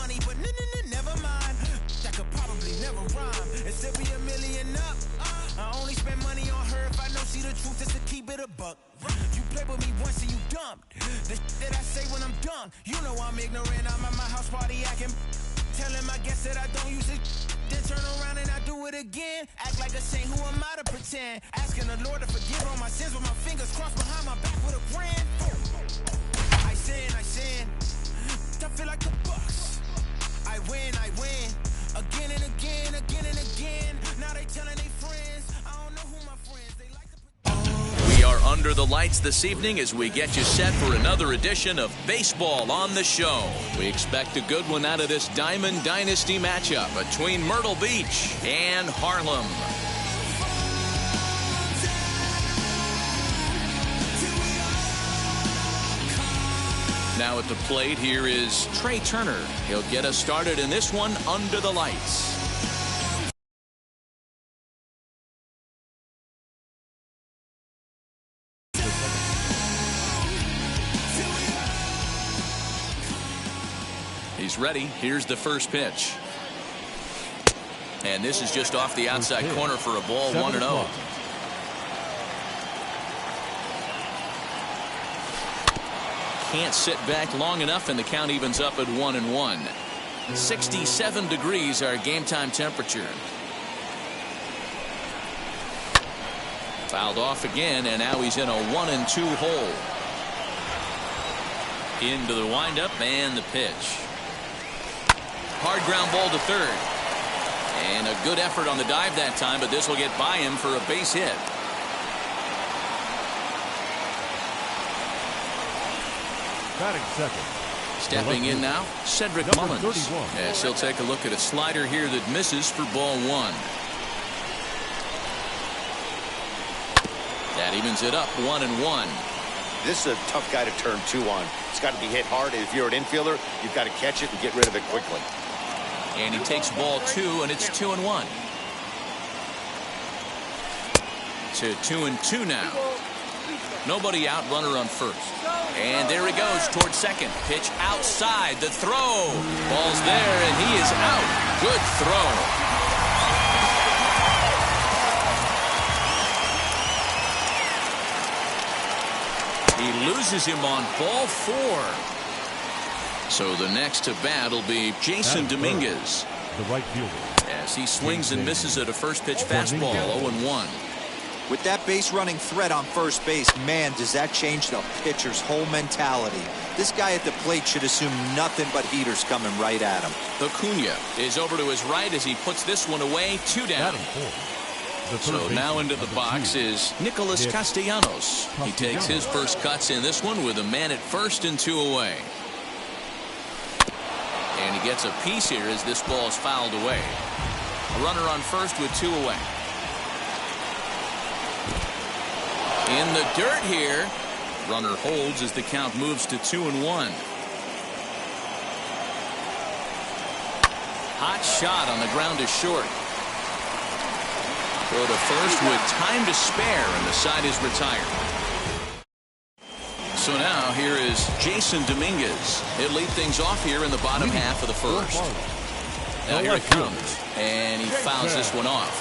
money, but never mind. That could probably never rhyme and still be $1 million up. I only spend money on her if I know she the truth, just to keep it a buck. You play with me once and you dumped. The that I say when I'm done, you know I'm ignorant. I'm at my house party acting. Telling my guests that I don't use it. Then turn around and I do it again. Act like a saint, who am I to pretend? Asking the Lord to forgive all my sins with my fingers crossed behind my back with a grin. I sin. I feel like the Bucks. I win. Again and again. Now they telling their friends. I don't know who my friends. They like to... We are under the lights this evening as we get you set for another edition of Baseball on the Show. We expect a good one out of this Diamond Dynasty matchup between Myrtle Beach and Harlem. Now at the plate, here is Trey Turner. He'll get us started in this one under the lights. He's ready. Here's the first pitch. And this is just off the outside corner for a ball, 1-0. Can't sit back long enough, and the count evens up at 1-1. 67 degrees our game time temperature. Fouled off again, and now he's in a 1-2 hole. Into the windup and the pitch. Hard ground ball to third. And a good effort on the dive that time, but this will get by him for a base hit. Batting second. Stepping in now, Cedric Mullins. Yes, he'll take a look at a slider here that misses for ball 1. That evens it up, 1-1. This is a tough guy to turn 2 on. It's got to be hit hard. If you're an infielder, you've got to catch it and get rid of it quickly. And he takes ball 2, and it's 2-1. To 2-2 now. Nobody out, runner on first. And there he goes towards second. Pitch outside, the throw. Ball's there, and he is out. Good throw. He loses him on ball 4. So the next to bat will be Jason Dominguez. The right fielder. As he swings and misses at a first pitch fastball, 0-1. With that base running threat on first base, man, does that change the pitcher's whole mentality. This guy at the plate should assume nothing but heaters coming right at him. Acuna is over to his right as he puts this one away, 2 down. So now into the box is Nicholas Castellanos. He takes his first cuts in this one with a man at first and 2 away. And he gets a piece here as this ball is fouled away. A runner on first with 2 away. In the dirt here. Runner holds as the count moves to 2-1. Hot shot on the ground is short. Throw to first with time to spare, and the side is retired. So now here is Jason Dominguez. He'll lead things off here in the bottom half of the first. Now here it comes, and he fouls this one off.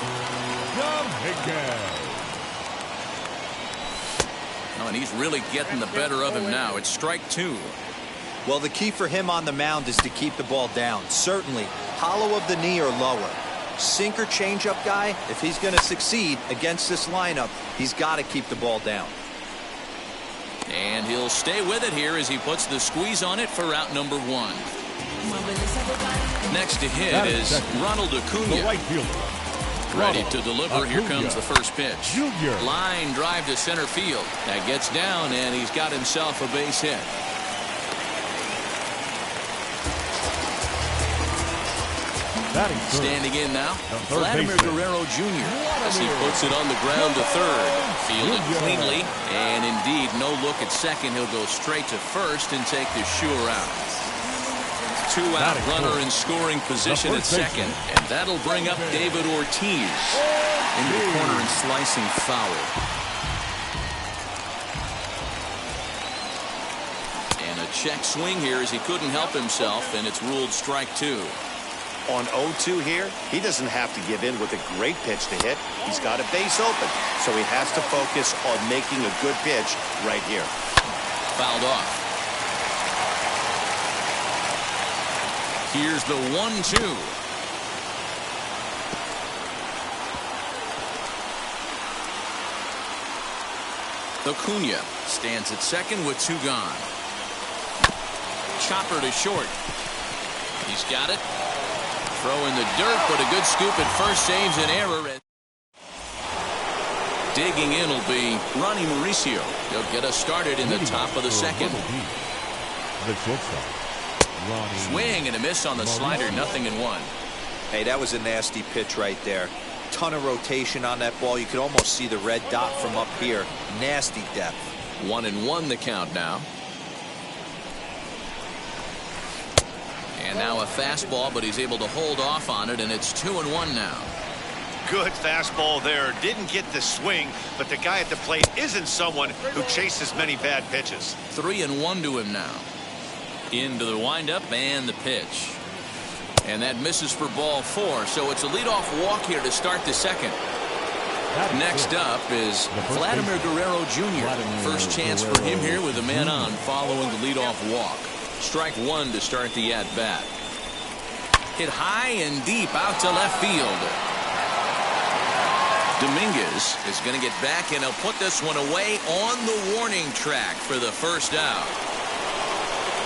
Oh, and he's really getting the better of him now. It's strike 2. Well, the key for him on the mound is to keep the ball down. Certainly, hollow of the knee or lower. Sinker changeup guy, if he's going to succeed against this lineup, he's got to keep the ball down. And he'll stay with it here as he puts the squeeze on it for out number 1. Next to hit is Ronald Acuna. The right fielder. Ready to deliver. Here comes the first pitch. Line drive to center field. That gets down, and he's got himself a base hit. Standing in now, Vladimir Guerrero Jr. as he puts it on the ground to third. Fielded cleanly, and indeed no look at second. He'll go straight to first and take the sure out. 2-out runner in scoring position at second, and that'll bring up David Ortiz into the corner and slicing foul. And a Check swing here as he couldn't help himself, and it's ruled strike 2. On 0-2 here, he doesn't have to give in with a great pitch to hit. He's got a base open, so he has to focus on making a good pitch right here. Fouled off. Here's the 1-2. Acuna stands at second with 2 gone. Chopper to short. He's got it. Throw in the dirt, but a good scoop at first saves an error. Digging in will be Ronnie Mauricio. He'll get us started in the top of the second. The shortstop, Ronnie. Swing and a miss on the slider, 0-1. Hey, that was a nasty pitch right there. Ton of rotation on that ball. You could almost see the red dot from up here. Nasty depth. 1-1 the count now. And now a fastball, but he's able to hold off on it, and it's 2-1 now. Good fastball there. Didn't get the swing, but the guy at the plate isn't someone who chases many bad pitches. 3-1 to him now. Into the windup and the pitch. And that misses for ball 4, so it's a leadoff walk here to start the second. Next up is Vladimir Guerrero Jr. First chance for him here with a man on following the leadoff walk. Strike 1 to start the at-bat. Hit high and deep out to left field. Dominguez is going to get back, and he'll put this one away on the warning track for the first out.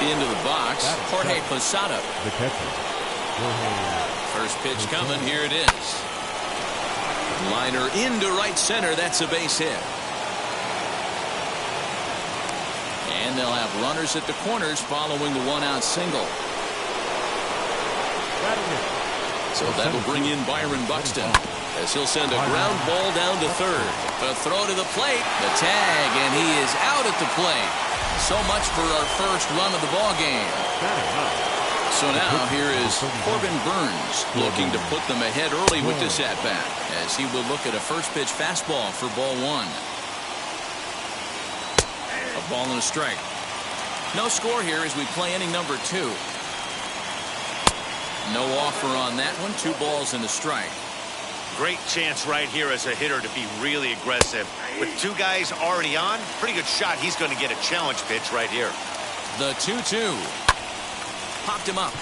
Into the box, Jorge Posada. The catcher. First pitch coming, here it is. Liner into right center, that's a base hit. And they'll have runners at the corners following the 1-out single. So that'll bring in Byron Buxton as he'll send a ground ball down to third. The throw to the plate, the tag, and he is out at the plate. So much for our first run of the ball game. So now here is Corbin Burns looking to put them ahead early with this at-bat as he will look at a first pitch fastball for ball 1. A ball and a strike. No score here as we play inning number 2. No offer on that one. 2 balls and a strike. Great chance right here as a hitter to be really aggressive. With 2 guys already on, pretty good shot he's going to get a challenge pitch right here. The 2-2. Popped him up.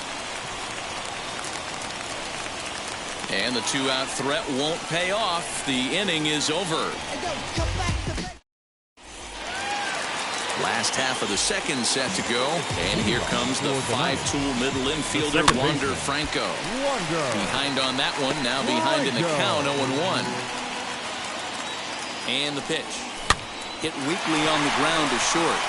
And the 2-out threat won't pay off. The inning is over. Last half of the second set to go, and here comes the 5-tool middle infielder Wander Franco. Behind on that one, now behind in the count, 0-1. And the pitch. Hit weakly on the ground to short.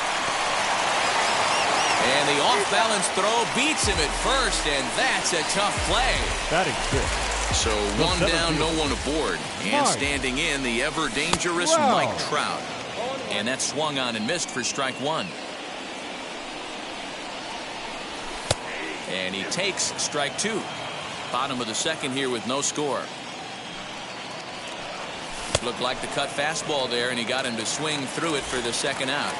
And the off-balance throw beats him at first, and that's a tough play. Batting fifth. So 1 down, no one aboard. And standing in, the ever-dangerous Mike Trout. And that swung on and missed for strike 1. And he takes strike 2. Bottom of the second here with no score. Looked like the cut fastball there, and he got him to swing through it for the second out.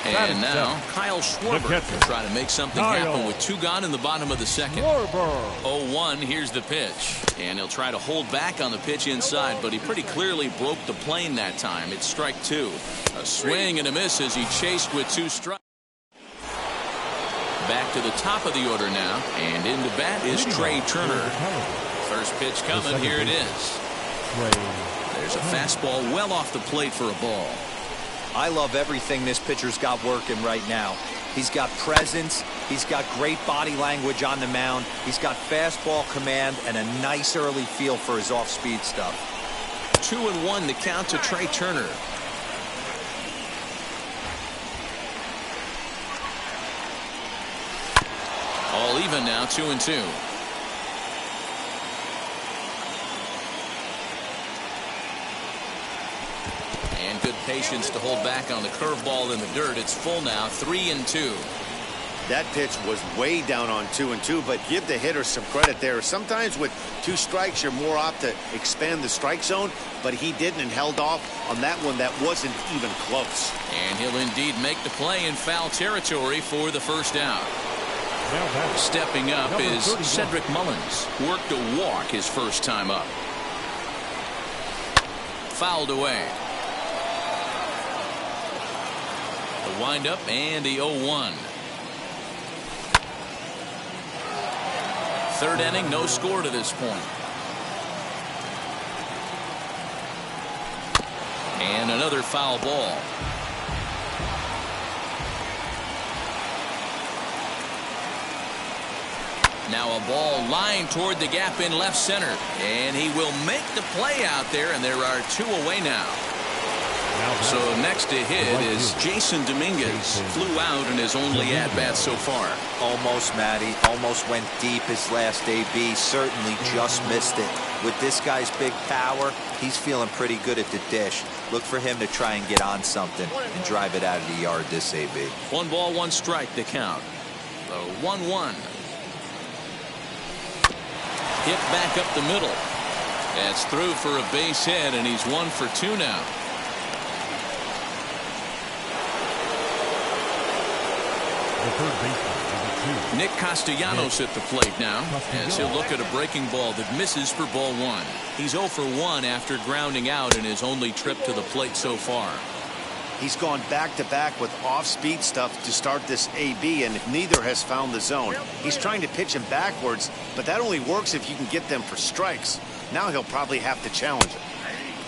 And now Kyle Schwarber will try to make something happen with 2 gone in the bottom of the second. 0-1, here's the pitch. And he'll try to hold back on the pitch inside, but he pretty clearly broke the plane that time. It's strike 2. A swing and a miss as he chased with 2 strikes. Back to the top of the order now, and into bat is Trey Turner. First pitch coming, here it is. There's a fastball well off the plate for a ball. I love everything this pitcher's got working right now. He's got presence. He's got great body language on the mound. He's got fastball command and a nice early feel for his off-speed stuff. 2-1 the count to Trey Turner. All even now, 2-2. And good patience to hold back on the curveball in the dirt. It's full now, 3-2. That pitch was way down on 2-2, but give the hitter some credit there. Sometimes with 2 strikes, you're more apt to expand the strike zone, but he didn't and held off on that one that wasn't even close. And he'll indeed make the play in foul territory for the first out. Stepping up is Cedric Mullins. Worked a walk his first time up. Fouled away. The windup and the 0-1. Third inning, no score to this point. And another foul ball. Now a ball lined toward the gap in left center. And he will make the play out there, and there are 2 away now. So next to hit is Jason Dominguez. Flew out in his only at-bat so far. Almost, Matty. Almost went deep his last AB. Certainly just missed it. With this guy's big power, he's feeling pretty good at the dish. Look for him to try and get on something and drive it out of the yard this AB. 1 ball, 1 strike, the count. The 1-1. Hit back up the middle. That's through for a base hit, and he's 1 for 2 now. Nick Castellanos at the plate now, as he'll look at a breaking ball that misses for ball 1. He's 0 for 1 after grounding out in his only trip to the plate so far. He's gone back-to-back with off-speed stuff to start this AB, and neither has found the zone. He's trying to pitch him backwards, but that only works if you can get them for strikes. Now he'll probably have to challenge it.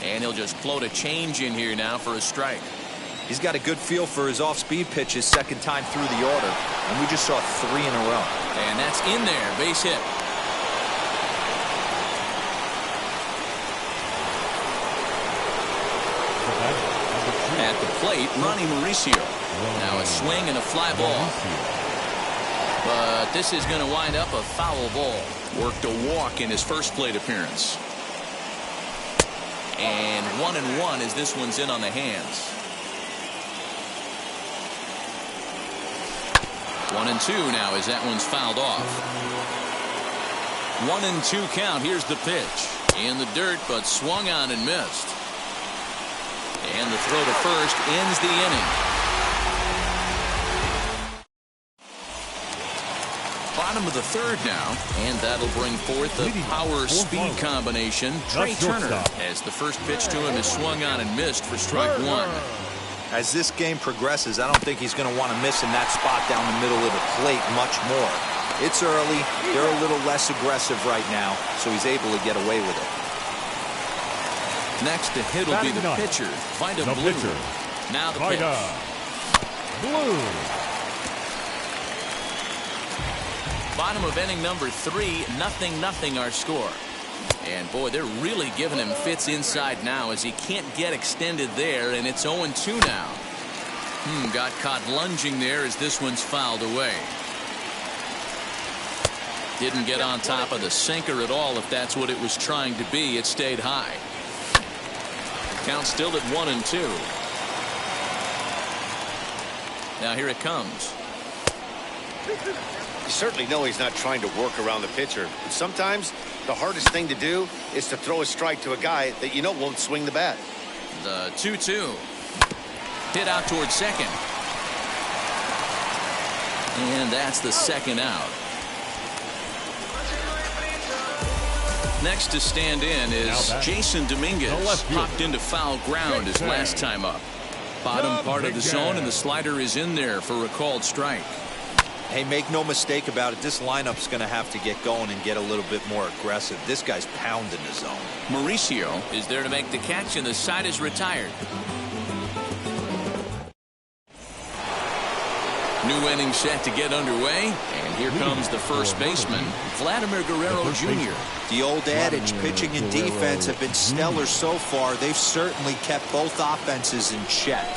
And he'll just float a change in here now for a strike. He's got a good feel for his off-speed pitches second time through the order, and we just saw 3 in a row. And that's in there, base hit. At the plate, Ronnie Mauricio. Now a swing and a fly ball. But this is going to wind up a foul ball. Worked a walk in his first plate appearance. And 1-1 as this one's in on the hands. 1-2 now as that one's fouled off. 1-2 count. Here's the pitch. In the dirt, but swung on and missed. And the throw to first ends the inning. Bottom of the third now, and that'll bring forth the power-speed combination. Trey Turner, as the first pitch to him is swung on and missed for strike 1. As this game progresses, I don't think he's going to want to miss in that spot down the middle of the plate much more. It's early. They're a little less aggressive right now, so he's able to get away with it. Next to hit will be the pitcher, Vida Blue. Now the pitch. Blue. Bottom of inning number 3, 0-0 our score. And boy, they're really giving him fits inside now as he can't get extended there, and it's 0-2 now. Got caught lunging there as this one's fouled away. Didn't get on top of the sinker at all if that's what it was trying to be. It stayed high. Count still at 1-2. Now here it comes. You certainly know he's not trying to work around the pitcher. But sometimes the hardest thing to do is to throw a strike to a guy that you know won't swing the bat. The 2-2. Hit out towards second. And that's the second out. Next to stand in is Jason Dominguez. Popped into foul ground his last time up. Bottom part of the zone, and the slider is in there for a called strike. Hey, make no mistake about it. This lineup's going to have to get going and get a little bit more aggressive. This guy's pounding the zone. Mauricio is there to make the catch, and the side is retired. New inning set to get underway, and here comes the first baseman, Vladimir Guerrero Jr. The old adage, pitching and defense have been stellar so far. They've certainly kept both offenses in check.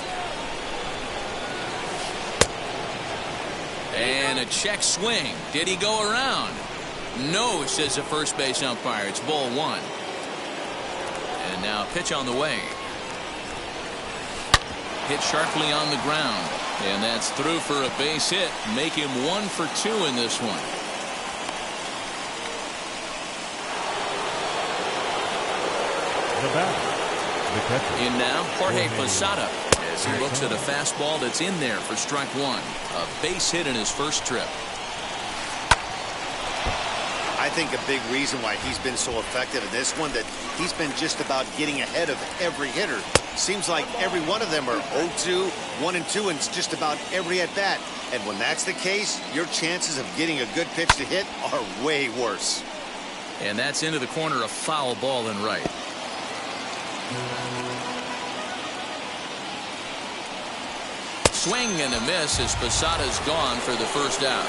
And a check swing. Did he go around? No, says the first base umpire. It's ball 1. And now a pitch on the way. Hit sharply on the ground. And that's through for a base hit. Make him 1 for 2 in this one. The batter, the catcher. In now, Jorge Posada, as he looks at a fastball that's in there for strike 1. A base hit in his first trip. I think a big reason why he's been so effective in this one, that he's been just about getting ahead of every hitter. Seems like every one of them are 0-2, 1-2, and it's just about every at-bat. And when that's the case, your chances of getting a good pitch to hit are way worse. And that's into the corner, a foul ball and right. Swing and a miss as Posada's gone for the first out.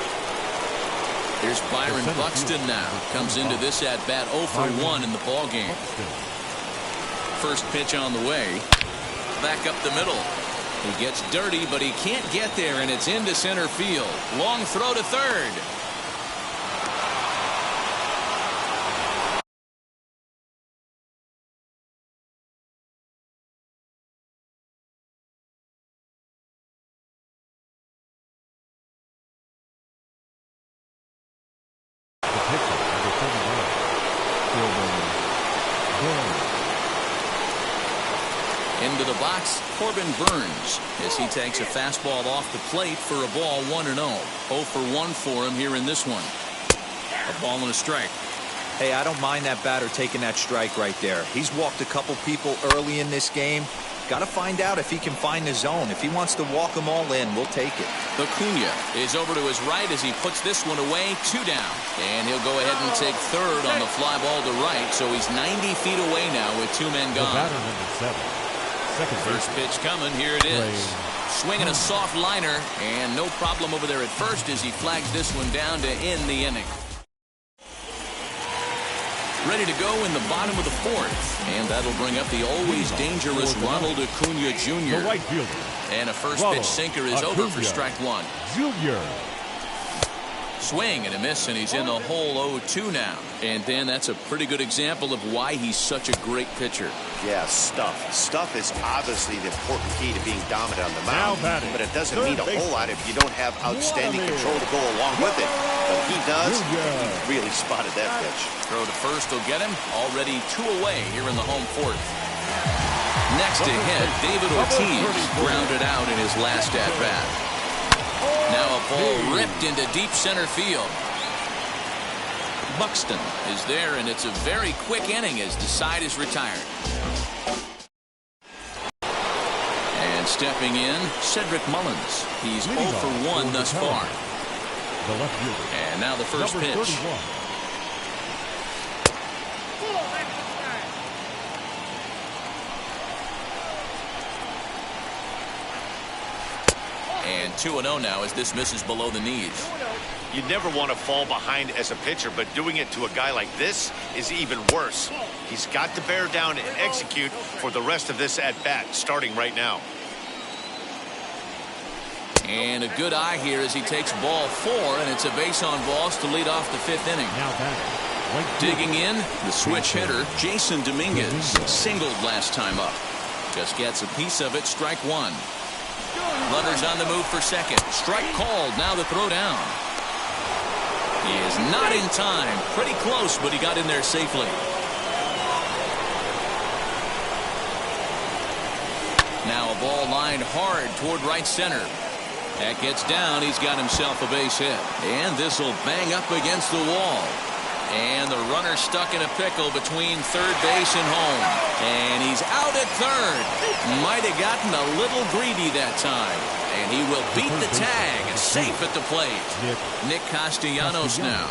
Here's Byron Buxton now. Comes into this at-bat 0 for 1 in the ballgame. First pitch on the way. Back up the middle. He gets dirty, but he can't get there, and it's into center field. Long throw to third. Into the box, Corbin Burns, as he takes a fastball off the plate for a ball 1-0. 0 for 1 for him here in this one. A ball and a strike. Hey, I don't mind that batter taking that strike right there. He's walked a couple people early in this game. Got to find out if he can find the zone. If he wants to walk them all in, we'll take it. Acuna is over to his right as he puts this one away. 2 down. And he'll go ahead and take third on the fly ball to right. So he's 90 feet away now with 2 men gone. The batter, number 7. First pitch coming. Here it is. Swinging a soft liner, and no problem over there at first as he flags this one down to end the inning. Ready to go in the bottom of the 4th, and that'll bring up the always dangerous Ronald Acuna Jr. The right fielder. And a first pitch sinker is over for strike 1. Junior. Swing and a miss, and he's in the hole 0-2 now. And Dan, that's a pretty good example of why he's such a great pitcher. Yeah, stuff. Stuff is obviously the important key to being dominant on the mound. But it doesn't mean a whole lot if you don't have outstanding control to go along with it. But he does. He really spotted that pitch. Throw to first will get him. Already 2 away here in the home 4th. Next to hit, David Ortiz grounded out in his last at-bat. Now a ball ripped into deep center field. Buxton is there, and it's a very quick inning as the side is retired. And stepping in, Cedric Mullins. He's 0 for 1 thus far. The left fielder. And now the first pitch. 31. And 2-0 now as this misses below the knees. You never want to fall behind as a pitcher, but doing it to a guy like this is even worse. He's got to bear down and execute for the rest of this at-bat, starting right now. And a good eye here as he takes ball 4, and it's a base on balls to lead off the 5th inning. Now back. Digging in, the switch hitter, Jason Dominguez, singled last time up. Just gets a piece of it, strike 1. Runners on the move for second. Strike called, now the throw down. He is not in time. Pretty close, but he got in there safely. Now a ball lined hard toward right center. That gets down. He's got himself a base hit. And this will bang up against the wall. And the runner stuck in a pickle between third base and home. And he's out at third. Might have gotten a little greedy that time. And he will beat the tag. Safe at the plate. Nick Castellanos now.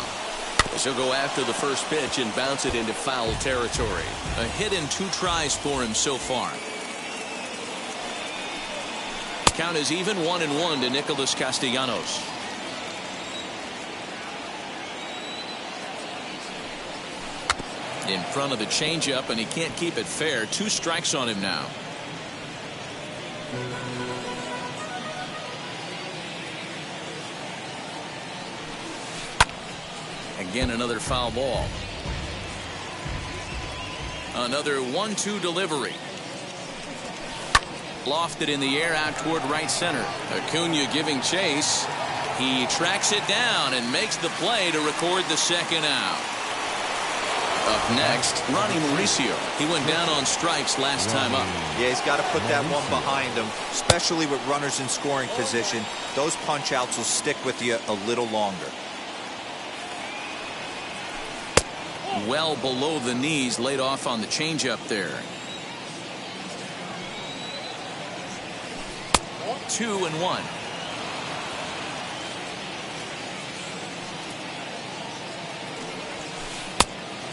He'll go after the first pitch and bounce it into foul territory. A hit in 2 tries for him so far. Count is even 1-1 to Nicholas Castellanos. In front of the changeup, and he can't keep it fair. 2 strikes on him now. Again, another foul ball. Another 1-2 delivery. Lofted in the air out toward right center. Acuna giving chase. He tracks it down and makes the play to record the second out. Up next, Ronnie Mauricio. He went down on strikes last time up. Yeah, he's got to put that one behind him, especially with runners in scoring position. Those punch-outs will stick with you a little longer. Well below the knees, laid off on the changeup there. 2-1.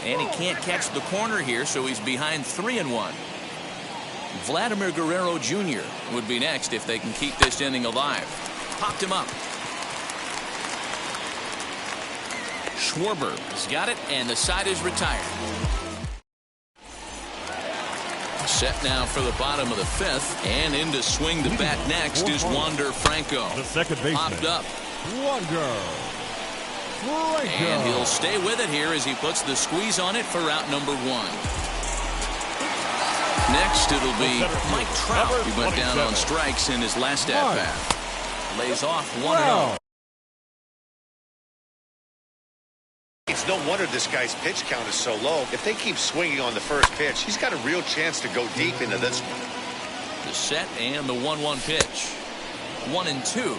And he can't catch the corner here, so he's behind 3-1. Vladimir Guerrero Jr. would be next if they can keep this inning alive. Popped him up. Schwarber has got it, and the side is retired. Set now for the bottom of the fifth, and in to swing the bat next is Wander Franco. The second baseman. Popped up. Wander Franco. And he'll stay with it here as he puts the squeeze on it for out number 1. Next, it'll be Mike Trout. He went down on strikes in his last at-bat. Lays off 1-0. It's no wonder this guy's pitch count is so low. If they keep swinging on the first pitch, he's got a real chance to go deep into this one. The set and the 1-1 pitch. 1-2.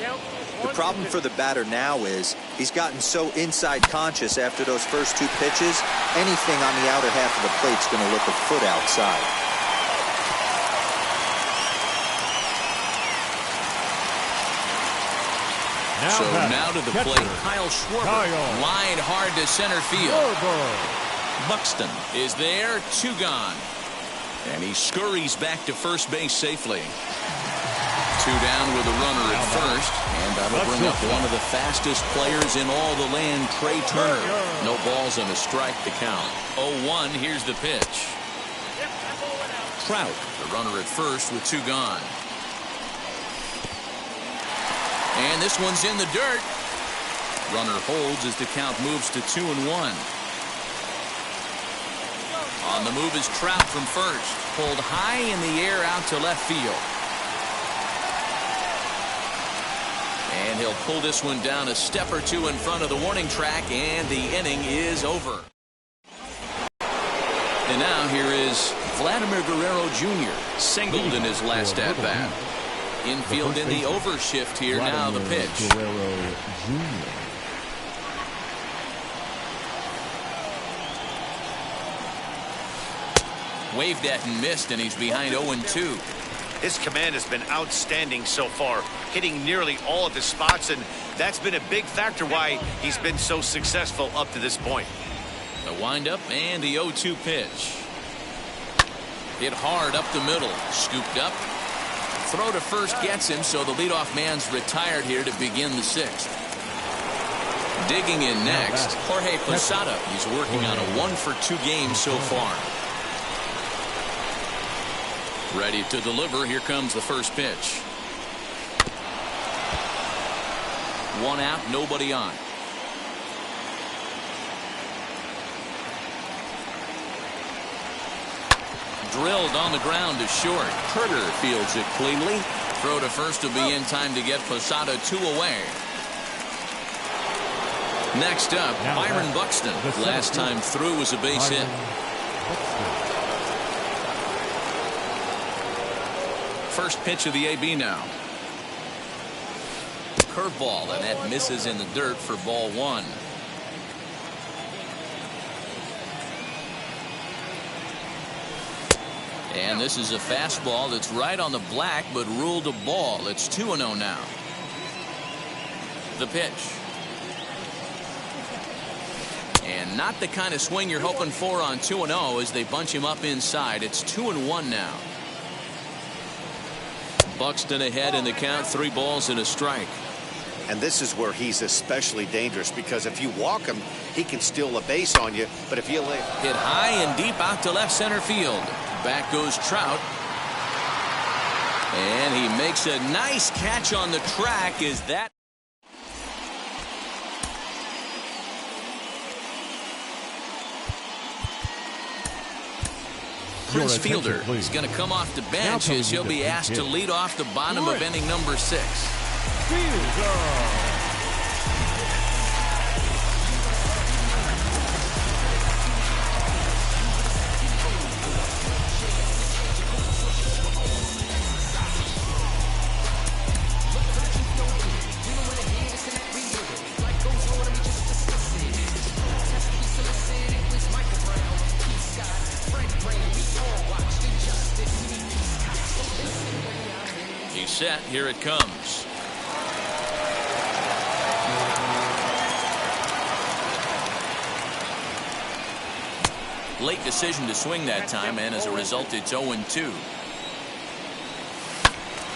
The problem for the batter now is he's gotten so inside conscious after those first 2 pitches. Anything on the outer half of the plate's going to look a foot outside. Now to the plate, Kyle Schwarber. Line hard to center field. Buxton is there, 2 gone. And he scurries back to first base safely. 2 down with a runner at first. And that'll bring up one of the fastest players in all the land, Trey Turner. No balls and a strike to count. 0-1, here's the pitch. Trout, the runner at first with 2 gone. And this one's in the dirt. Runner holds as the count moves to 2-1. On the move is Trout from first. Pulled high in the air out to left field. And he'll pull this one down a step or 2 in front of the warning track, and the inning is over. And now here is Vladimir Guerrero Jr. Singled in his last at-bat. Infield in the overshift here. Now the pitch. Guerrero Jr. Waved at and missed, and he's behind 0-2. His command has been outstanding so far, hitting nearly all of his spots, and that's been a big factor why he's been so successful up to this point. The windup and the 0-2 pitch. Hit hard up the middle. Scooped up. Throw to first gets him, so the leadoff man's retired here to begin the 6th. Digging in next, Jorge Posada. He's working on a 1-for-2 game so far. Ready to deliver. Here comes the first pitch. 1 out, nobody on. Drilled on the ground to short. Herter fields it cleanly. Throw to first will be in time to get Posada 2 away. Next up, Byron Buxton. Last time through was a base hit. First pitch of the AB now. Curveball, and that misses in the dirt for ball 1. And this is a fastball that's right on the black, but ruled a ball. It's 2-0 now. The pitch. And not the kind of swing you're hoping for on 2-0 as they bunch him up inside. It's 2-1 now. Buxton ahead in the count, 3 balls and a strike. And this is where he's especially dangerous, because if you walk him, he can steal a base on you. But if you hit high and deep out to left center field. Back goes Trout. And he makes a nice catch on the track. Is that? Prince Fielder is going to come off the bench as he'll be asked to lead off the bottom of inning number 6. Fielder. He's set. Here it comes. Late decision to swing that time, and as a result, it's 0-2.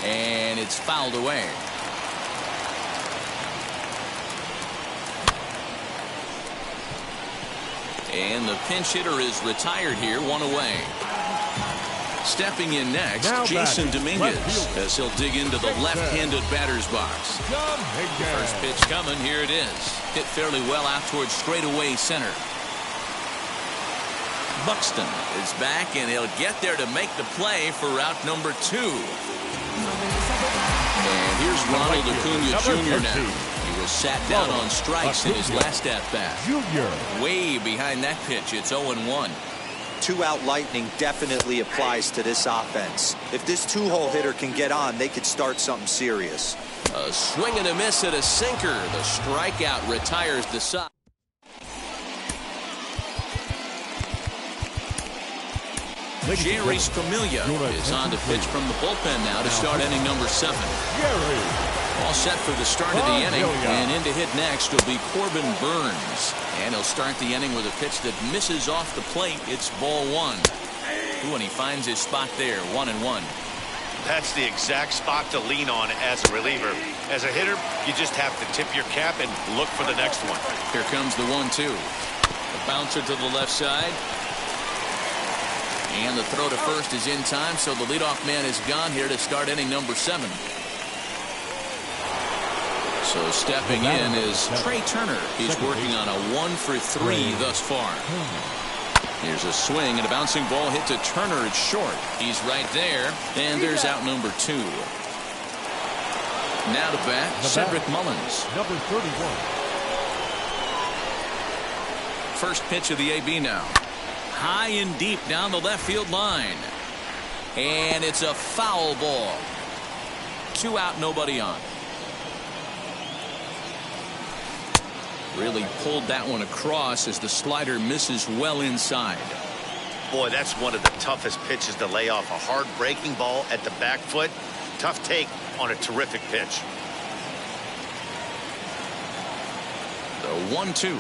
And it's fouled away. And the pinch hitter is retired here, 1 away. Stepping in next, now Jason Dominguez, as he'll dig into the left-handed batter's box. First pitch coming, here it is. Hit fairly well out towards straightaway center. Buxton is back, and he'll get there to make the play for route number 2. And here's Ronald Acuna Jr. now. He was sat down on strikes in his last at-bat. Way behind that pitch, it's 0-1. 2-out lightning definitely applies to this offense. If this 2-hole hitter can get on, they could start something serious. A swing and a miss at a sinker. The strikeout retires the side. Jerry Familia is on to pitch from the bullpen now to start inning number 7. All set for the start of the inning, and in to hit next will be Corbin Burns. And he'll start the inning with a pitch that misses off the plate. It's ball 1. Ooh, and he finds his spot there, 1-1. That's the exact spot to lean on as a reliever. As a hitter, you just have to tip your cap and look for the next one. Here comes the 1-2. The bouncer to the left side. And the throw to first is in time, so the leadoff man is gone here to start inning number 7. So stepping in is Trey Turner. He's working on a 1-for-3 thus far. Here's a swing and a bouncing ball hit to Turner. It's short. He's right there, and there's out number 2. Now to bat, Cedric Mullins. Number 31. First pitch of the AB now. High and deep down the left field line. And it's a foul ball. 2 out, nobody on. Really pulled that one across as the slider misses well inside. Boy, that's one of the toughest pitches to lay off. A hard breaking ball at the back foot. Tough take on a terrific pitch. The 1-2.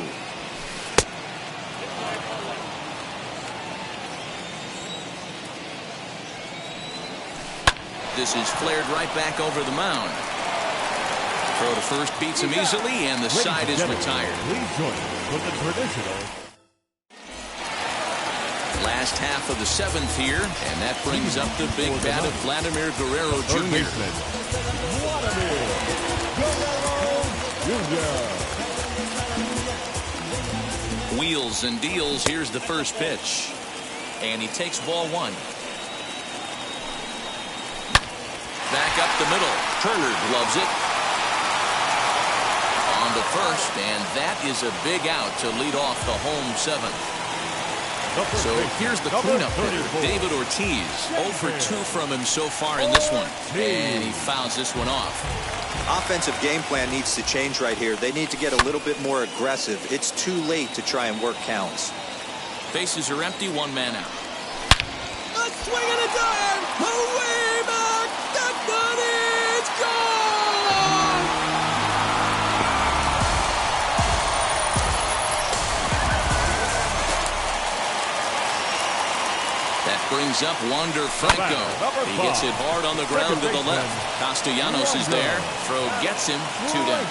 This is flared right back over the mound. Throw to first beats him easily, and the side is retired. Please join for the traditional. Last half of the 7th here, and that brings up the big bat of Vladimir Guerrero Jr. Wheels and deals. Here's the first pitch, and he takes ball 1. Back up the middle. Turner gloves it. On to first, and that is a big out to lead off the home 7th. So here's the cleanup hitter, David Ortiz. 0 for 2 from him so far in this one, and he fouls this one off. Offensive game plan needs to change right here. They need to get a little bit more aggressive. It's too late to try and work counts. Bases are empty, 1 man out. A swing and a dive! Away back! That one is gone! That brings up Wander Franco. He gets it hard on the ground to the left. Castellanos is there. Throw gets him. 2 down.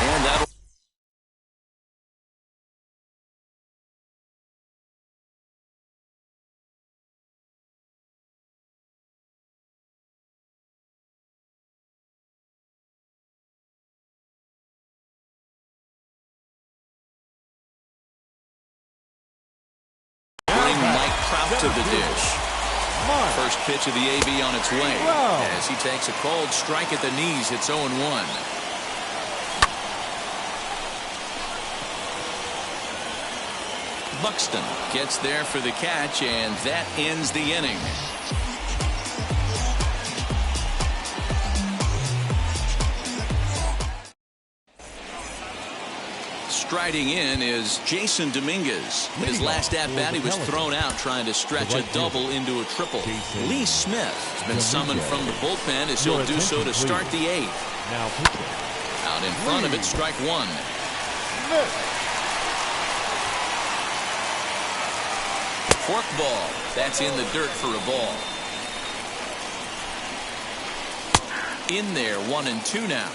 And that'll to the dish. First pitch of the AB on its way as he takes a cold strike at the knees. It's 0-1. Buxton gets there for the catch, and that ends the inning. Striding in is Jason Dominguez. In his last at-bat, he was thrown out trying to stretch a double into a triple. Lee Smith has been summoned from the bullpen as he'll do so to start the eighth. Out in front of it, strike one. Fork ball. That's in the dirt for a ball. In there, 1-2 now.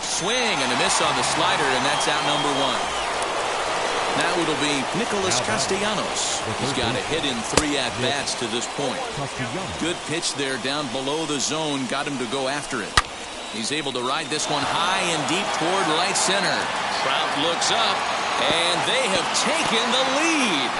Swing and a miss on the slider, and that's out number one. Now it'll be Nicholas Castellanos. He's got a hit in 3 at-bats to this point. Good pitch there down below the zone. Got him to go after it. He's able to ride this one high and deep toward right center. Trout looks up, and they have taken the lead.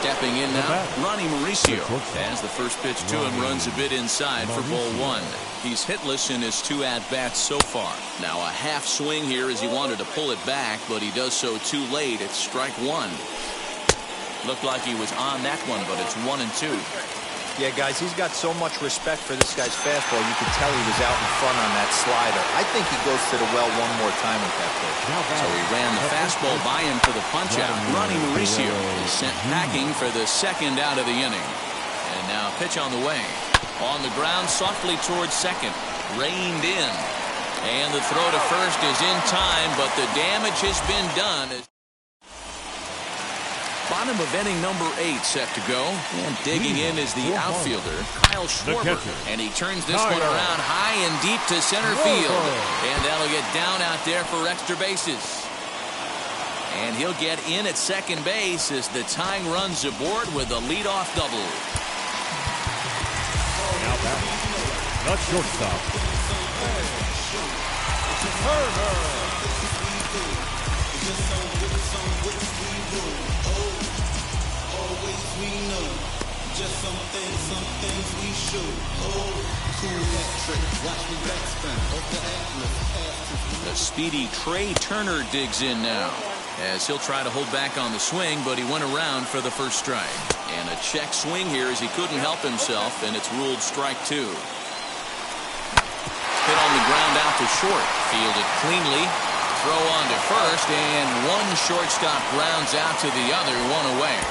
Stepping in now, Ronnie Mauricio as the first pitch to him runs a bit inside for ball one. He's hitless in his 2 at-bats so far. Now a half swing here as he wanted to pull it back, but he does so too late. It's strike one. Looked like he was on that one, but it's 1-2. Yeah, guys, he's got so much respect for this guy's fastball. You could tell he was out in front on that slider. I think he goes to the well one more time with that pitch. So he ran the fastball by him for the punch-out. Ronnie Mauricio is sent packing for the second out of the inning. And now pitch on the way. On the ground, softly towards second. Reined in. And the throw to first is in time, but the damage has been done. Bottom of inning number 8 set to go. And digging in is the outfielder, Kyle Schwarber. And he turns this one around high and deep to center field. And that'll get down out there for extra bases. And he'll get in at second base as the tying runs aboard with a leadoff double. Now back, the shortstop. Just some things we should. Oh, cool hat trick. Watch me backspin. Off the Atlas. The speedy Trey Turner digs in now as he'll try to hold back on the swing, but he went around for the first strike. And a check swing here as he couldn't help himself, and it's ruled strike 2. Hit on the ground out to short. Fielded cleanly. Throw on to first, and one shortstop grounds out to the other, one away.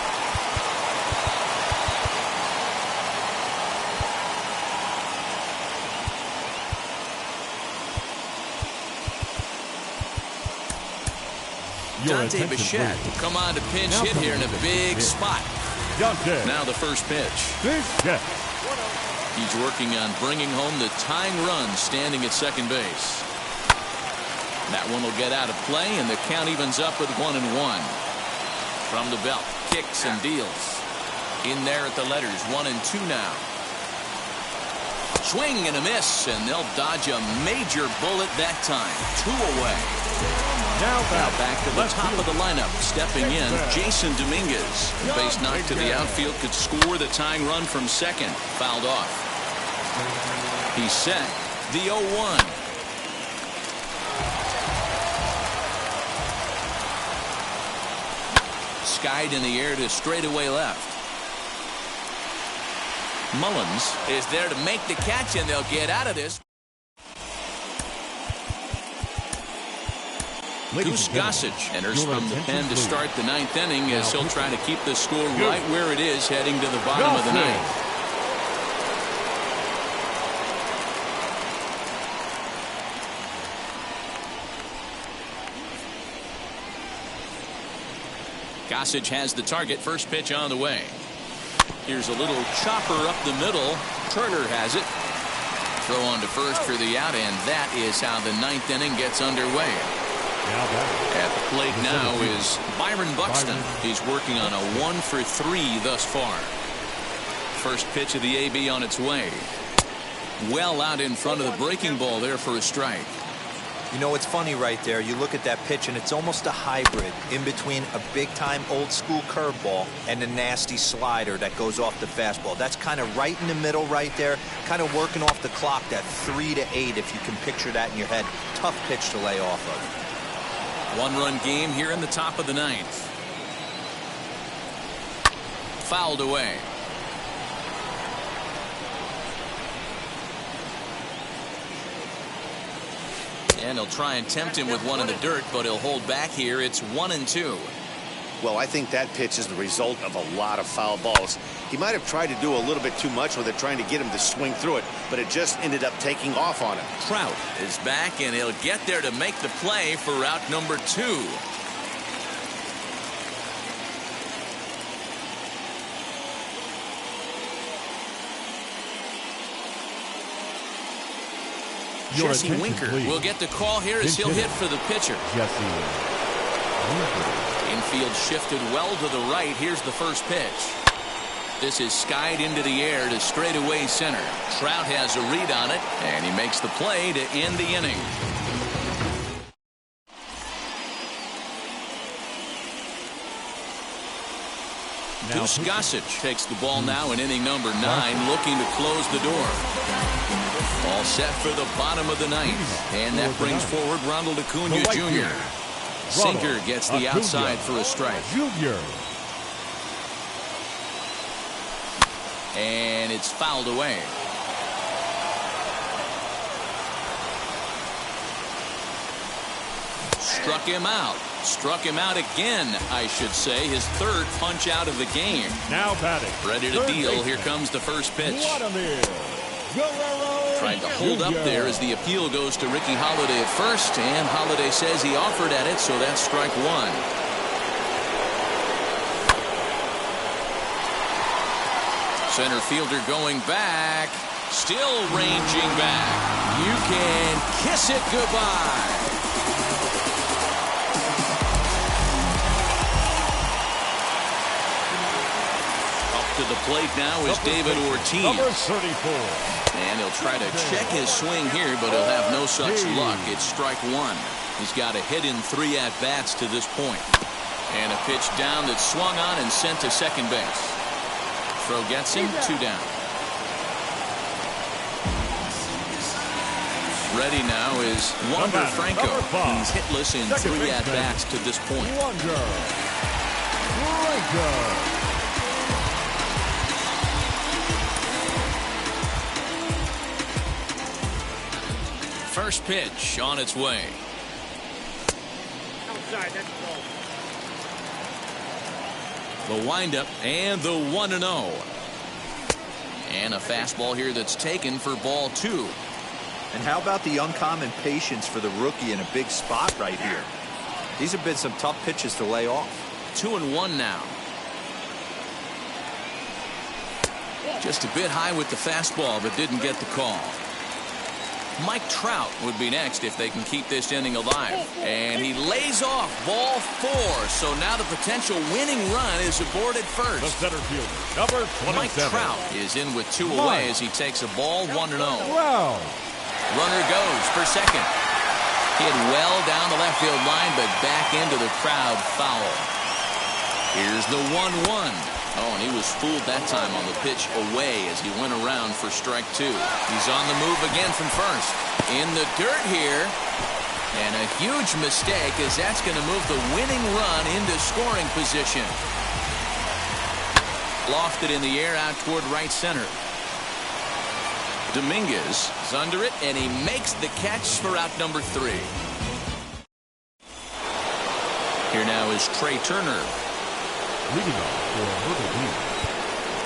Dante Bichette will come on to pinch hit here in a big spot. Now the first pitch. He's working on bringing home the tying run standing at second base. That one will get out of play, and the count evens up with 1-1. From the belt, kicks and deals. In there at the letters, 1-2 now. Swing and a miss, and they'll dodge a major bullet that time. 2 away. Now back to the top of the lineup. Stepping in, Jason Dominguez. Base knock to the outfield could score the tying run from second. Fouled off. He's set. The 0-1. Skied in the air to straightaway left. Mullins is there to make the catch, and they'll get out of this. Goose Gossage enters from the pen to start the 9th inning as he'll try to keep the score right where it is heading to the bottom of the 9th. Gossage has the target. First pitch on the way. Here's a little chopper up the middle. Turner has it. Throw on to first for the out, and that is how the 9th inning gets underway. At the plate now is Byron Buxton. He's working on a 1-for-3 thus far. First pitch of the AB on its way. well out in front of the breaking ball there for a strike. You know, it's funny right there. You look at that pitch, and it's almost a hybrid in between a big-time old-school curveball and a nasty slider that goes off the fastball. That's kind of right in the middle right there, kind of working off the clock, that 3 to 8, if you can picture that in your head. Tough pitch to lay off of. One-run game here in the top of the 9th. Fouled away. And he'll try and tempt him with one in the dirt, but he'll hold back here. It's 1-2. Well, I think that pitch is the result of a lot of foul balls. He might have tried to do a little bit too much with it, trying to get him to swing through it, but it just ended up taking off on him. Trout is back, and he'll get there to make the play for route number 2. Jesse Winker will get the call here as he'll hit for the pitcher. Jesse Winker. Infield shifted well to the right. Here's the first pitch. This is skied into the air to straightaway center. Trout has a read on it, and he makes the play to end the inning. Deuce Gossage takes the ball now in inning number 9, looking to close the door. All set for the bottom of the 9th, and that brings forward Ronald Acuna Jr. Sinker gets the outside for a strike. Junior. And it's fouled away. Struck him out. Struck him out again, I should say. His 3rd punch out of the game. Now batting. Ready to deal. Here comes the first pitch. Guerrero Tried to hold up there as the appeal goes to Ricky Holiday at first, and Holiday says he offered at it, so that's strike 1. Center fielder going back, still ranging back. You can kiss it goodbye. To the plate now is David Ortiz. Number 34. And he'll try to check his swing here, but he'll have no such luck. It's strike 1. He's got a hit in 3 at-bats to this point. And a pitch down that's swung on and sent to second base. Throw gets him, 2 down. Ready now is Wander Franco. He's hitless in 3 at-bats to this point. Wander Franco. First pitch on its way. Outside, that's ball. The windup and the 1-0. And a fastball here that's taken for ball 2. And how about the uncommon patience for the rookie in a big spot right here? These have been some tough pitches to lay off. 2-1 now. Just a bit high with the fastball, but didn't get the call. Mike Trout would be next if they can keep this inning alive. And he lays off ball 4. So now the potential winning run is aboard at first. The center fielder, number 27. Mike Trout is in with 2 away as he takes a ball 1-0. Wow. Runner goes for second. Hit well down the left field line, but back into the crowd foul. Here's the 1-1. Oh, and he was fooled that time on the pitch away as he went around for strike 2. He's on the move again from first. In the dirt here. And a huge mistake as that's going to move the winning run into scoring position. Lofted in the air out toward right center. Dominguez is under it, and he makes the catch for out number 3. Here now is Trey Turner. Leading off for Myrtle Beach,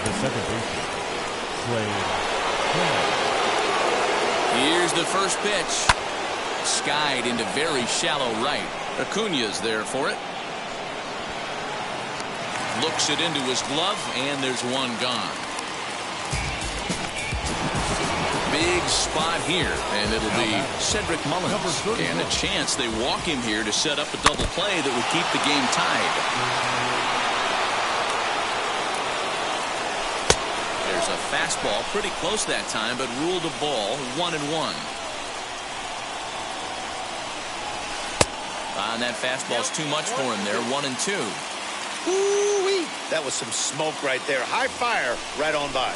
the second baseman, Trey Turner. Here's the first pitch. Skied into very shallow right. Acuna's there for it. Looks it into his glove, and there's one gone. Big spot here, and it'll be Cedric Mullins. And a chance they walk him here to set up a double play that would keep the game tied. There's a fastball pretty close that time, but ruled a ball 1-1. And that fastball's too much for him there. 1-2. Ooh-wee. That was some smoke right there. High fire right on by.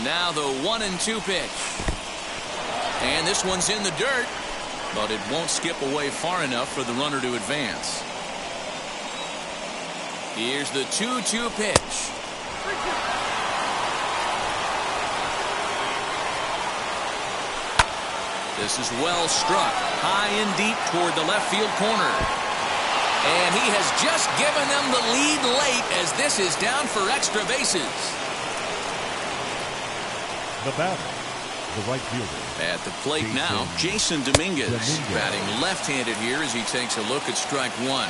Now the 1-2 pitch. And this one's in the dirt, but it won't skip away far enough for the runner to advance. Here's the 2-2 pitch. This is well struck, high and deep toward the left field corner. And he has just given them the lead late as this is down for extra bases. The batter, the right fielder. At the plate now, Jason Dominguez batting left-handed here as he takes a look at strike one.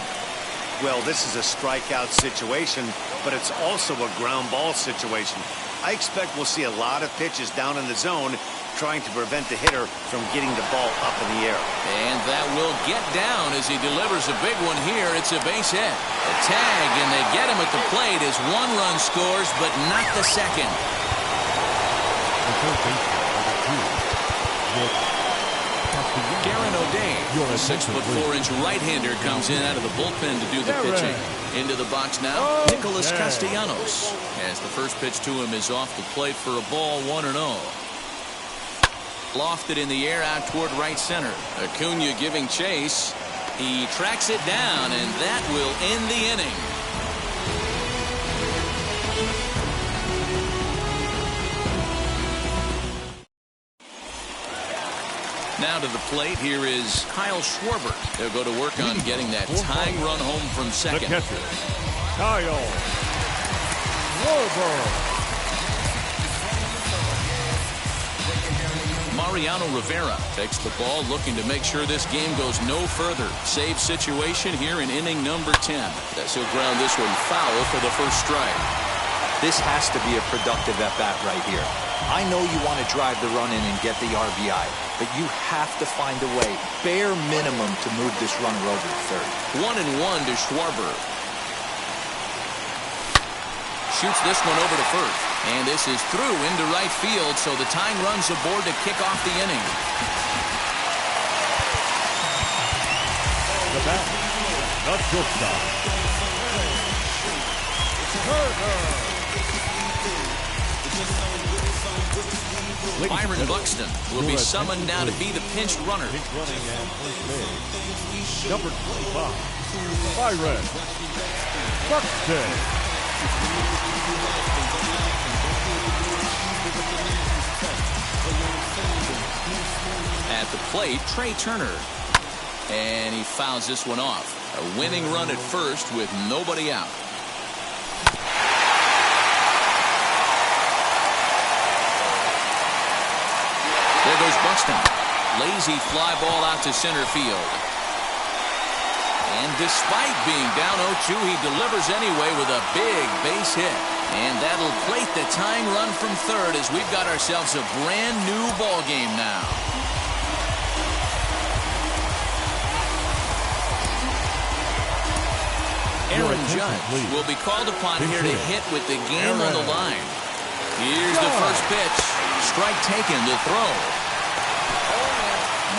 Well, this is a strikeout situation, but it's also a ground ball situation. I expect we'll see a lot of pitches down in the zone trying to prevent the hitter from getting the ball up in the air. And that will get down as he delivers a big one here. It's a base hit. A tag, and they get him at the plate as one run scores, but not the second. Garen O'Day, the 6'4" right-hander, comes in out of the bullpen to do the pitching. Into the box now, Nicholas Castellanos, as the first pitch to him is off the plate for a ball, 1-0. Lofted in the air out toward right center. Acuna giving chase. He tracks it down, and that will end the inning. Now to the plate, here is Kyle Schwarber. They'll go to work on getting that tying run home from second. The catcher, Kyle Schwarber. Mariano Rivera takes the ball, looking to make sure this game goes no further. Save situation here in inning number 10. As he'll ground this one foul for the first strike. This has to be a productive at-bat right here. I know you want to drive the run in and get the RBI, but you have to find a way, bare minimum, to move this runner over to third. 1-1 to Schwarber. Shoots this one over to first. And this is through into right field, so the tying run's aboard to kick off the inning. The bat, the shortstop, Byron Buxton will be summoned now to be the pinch runner. Running at first base, number 25, Byron Buxton. At the plate, Trey Turner. And he fouls this one off. A winning run at first with nobody out. There goes Buxton. Lazy fly ball out to center field. And despite being down 0-2, he delivers anyway with a big base hit. And that'll plate the tying run from third as we've got ourselves a brand new ball game now. Aaron Judge will be called upon here to hit with the game on the line. Here's the first pitch. Strike taken, the throw.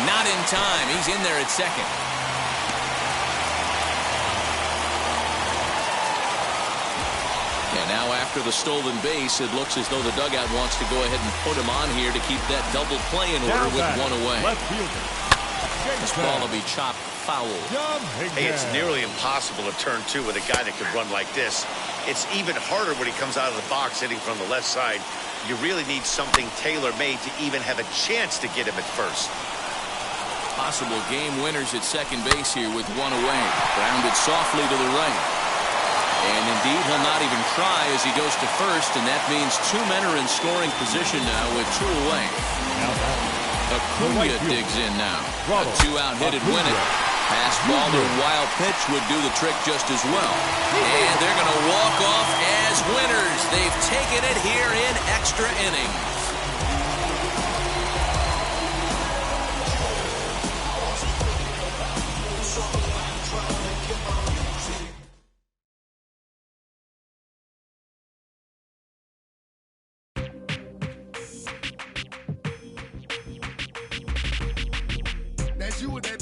Not in time. He's in there at second. And now after the stolen base, it looks as though the dugout wants to go ahead and put him on here to keep that double play in order with one away. This ball will be chopped foul. Hey, it's nearly impossible to turn two with a guy that could run like this. It's even harder when he comes out of the box hitting from the left side. You really need something tailor-made to even have a chance to get him at first. Possible game winners at second base here with one away. Grounded softly to the right. And indeed, he'll not even try as he goes to first, and that means two men are in scoring position now with two away. Acuna digs in now. A two-out hit and win it. Pass ball or wild pitch would do the trick just as well. And they're going to walk off as winners. They've taken it here in extra innings.